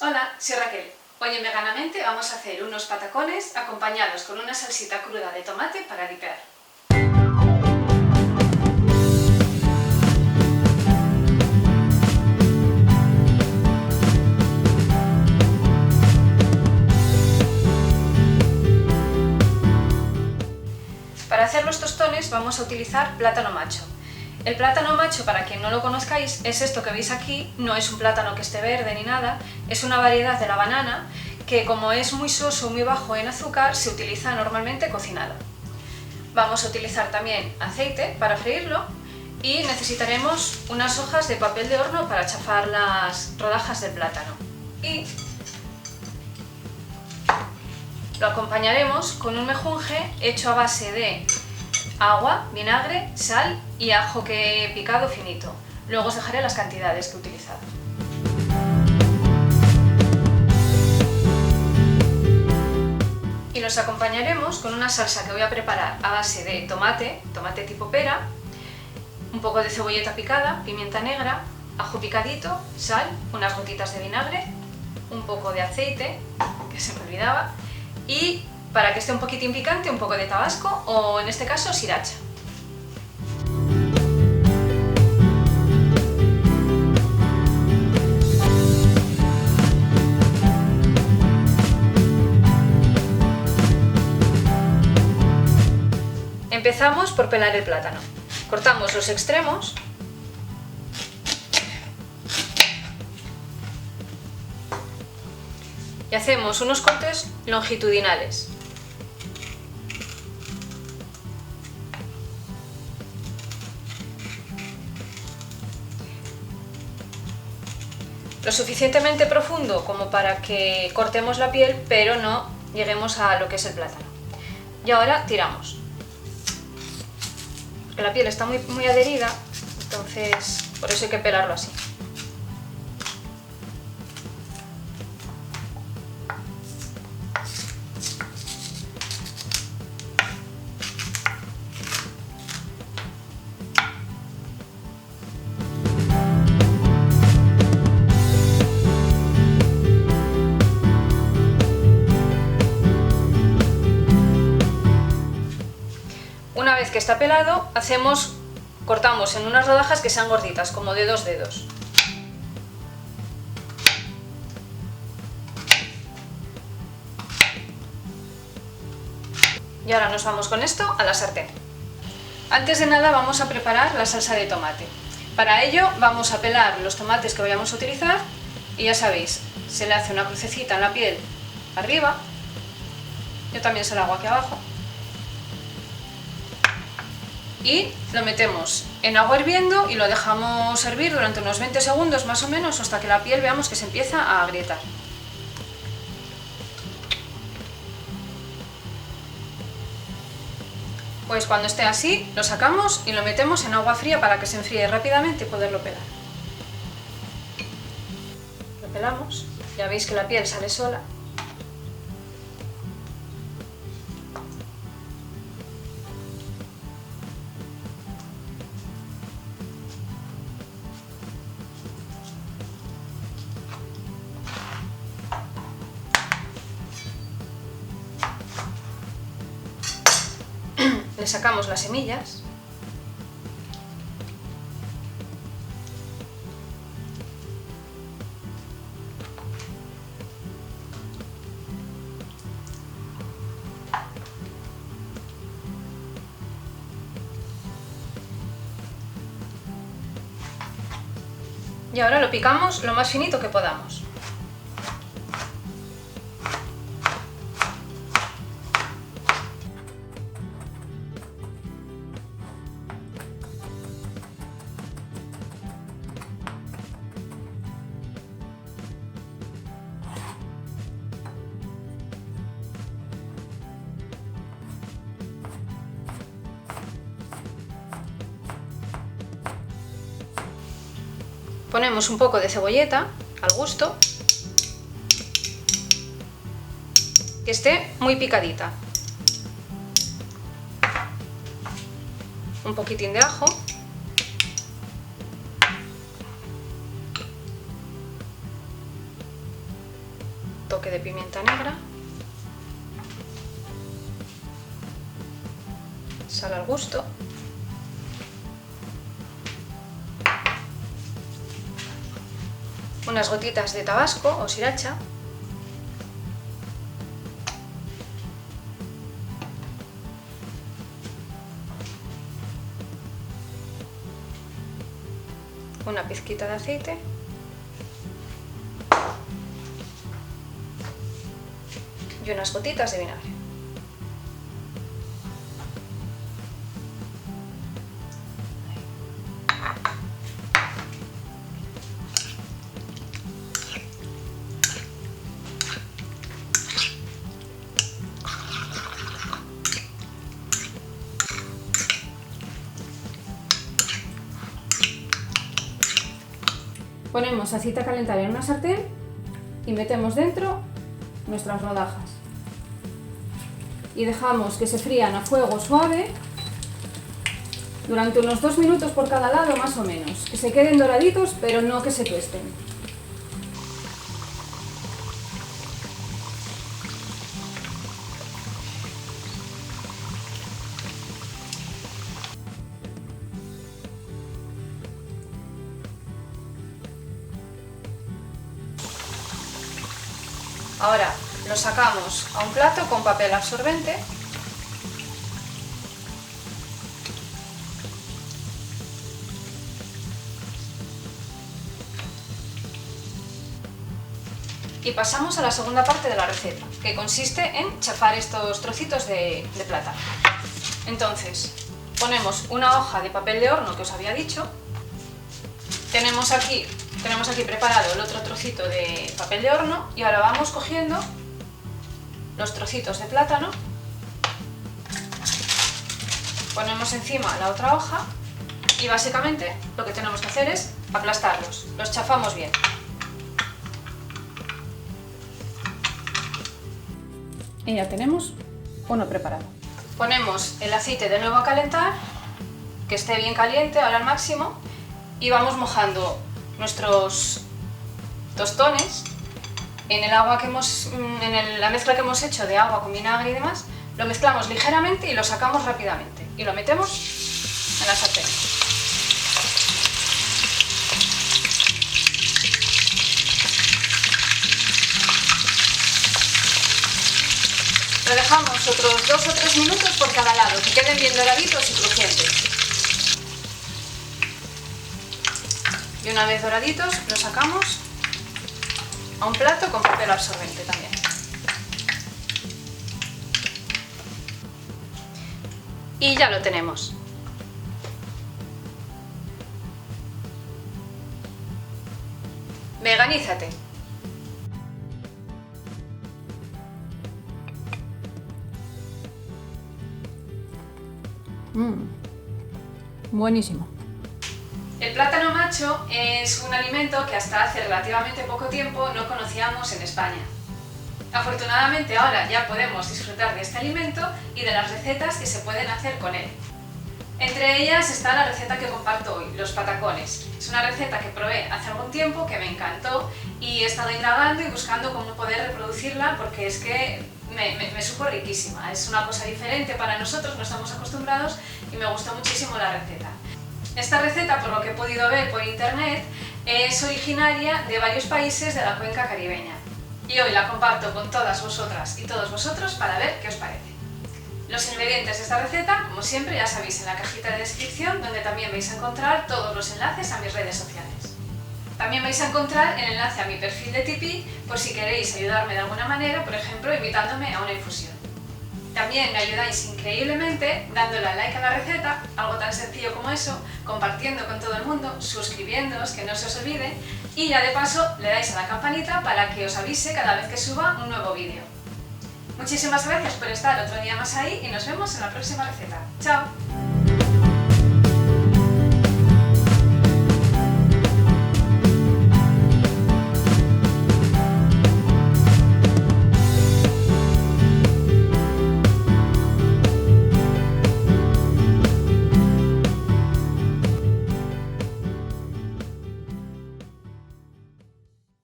Hola, soy Raquel. Hoy en Veganamente vamos a hacer unos patacones acompañados con una salsita cruda de tomate para dipear. Para hacer los tostones vamos a utilizar plátano macho. El plátano macho, para quien no lo conozcáis, es esto que veis aquí. No es un plátano que esté verde ni nada, es una variedad de la banana que, como es muy soso, muy bajo en azúcar, se utiliza normalmente cocinado. Vamos a utilizar también aceite para freírlo y necesitaremos unas hojas de papel de horno para chafar las rodajas del plátano. Y lo acompañaremos con un mejunje hecho a base de agua, vinagre, sal y ajo que he picado finito. Luego os dejaré las cantidades que he utilizado. Y los acompañaremos con una salsa que voy a preparar a base de tomate tipo pera, un poco de cebolleta picada, pimienta negra, ajo picadito, sal, unas gotitas de vinagre, un poco de aceite, que se me olvidaba, y para que esté un poquitín picante, un poco de tabasco o, en este caso, sriracha. Empezamos por pelar el plátano. Cortamos los extremos y hacemos unos cortes longitudinales. Lo suficientemente profundo como para que cortemos la piel, pero no lleguemos a lo que es el plátano. Y ahora tiramos. Porque la piel está muy adherida, entonces por eso hay que pelarlo así. Una vez que está pelado, cortamos en unas rodajas que sean gorditas, como de 2 dedos. Y ahora nos vamos con esto a la sartén. Antes de nada vamos a preparar la salsa de tomate. Para ello vamos a pelar los tomates que vayamos a utilizar y ya sabéis, se le hace una crucecita en la piel arriba, yo también se lo hago aquí abajo. Y lo metemos en agua hirviendo y lo dejamos hervir durante unos 20 segundos más o menos, hasta que la piel veamos que se empieza a agrietar. Pues cuando esté así, lo sacamos y lo metemos en agua fría para que se enfríe rápidamente y poderlo pelar. Lo pelamos, ya veis que la piel sale sola. Le sacamos las semillas y ahora lo picamos lo más finito que podamos. Ponemos un poco de cebolleta al gusto, que esté muy picadita. Un poquitín de ajo. toque de pimienta negra, sal al gusto, unas gotitas de tabasco o sriracha, una pizquita de aceite y unas gotitas de vinagre. Ponemos aceite a calentar en una sartén y metemos dentro nuestras rodajas y dejamos que se frían a fuego suave durante unos 2 minutos por cada lado, más o menos, que se queden doraditos pero no que se tuesten. Ahora lo sacamos a un plato con papel absorbente y pasamos a la segunda parte de la receta, que consiste en chafar estos trocitos de plátano. Entonces, ponemos una hoja de papel de horno que os había dicho, tenemos aquí preparado el otro trocito de papel de horno y ahora vamos cogiendo los trocitos de plátano, ponemos encima la otra hoja y básicamente lo que tenemos que hacer es aplastarlos, los chafamos bien. Y ya tenemos uno preparado. Ponemos el aceite de nuevo a calentar, que esté bien caliente, ahora al máximo, y vamos mojando nuestros tostones en el agua que la mezcla que hemos hecho de agua con vinagre y demás. Lo mezclamos ligeramente y lo sacamos rápidamente y lo metemos en la sartén. Lo dejamos otros 2 o 3 minutos por cada lado, que queden bien doraditos y crujientes. Y una vez doraditos, lo sacamos a un plato con papel absorbente también. Y ya lo tenemos. Veganízate. Buenísimo. El plátano macho es un alimento que hasta hace relativamente poco tiempo no conocíamos en España. Afortunadamente ahora ya podemos disfrutar de este alimento y de las recetas que se pueden hacer con él. Entre ellas está la receta que comparto hoy, los patacones. Es una receta que probé hace algún tiempo, que me encantó y he estado indagando y buscando cómo poder reproducirla porque es que me supo riquísima. Es una cosa diferente para nosotros, no estamos acostumbrados y me gustó muchísimo la receta. Esta receta, por lo que he podido ver por internet, es originaria de varios países de la cuenca caribeña. Y hoy la comparto con todas vosotras y todos vosotros para ver qué os parece. Los ingredientes de esta receta, como siempre, ya sabéis en la cajita de descripción, donde también vais a encontrar todos los enlaces a mis redes sociales. También vais a encontrar el enlace a mi perfil de Tipeee por si queréis ayudarme de alguna manera, por ejemplo, invitándome a una infusión. También me ayudáis increíblemente dándole a like a la receta, algo tan sencillo como eso, compartiendo con todo el mundo, suscribiéndoos, que no se os olvide, y ya de paso le dais a la campanita para que os avise cada vez que suba un nuevo vídeo. Muchísimas gracias por estar otro día más ahí y nos vemos en la próxima receta. ¡Chao!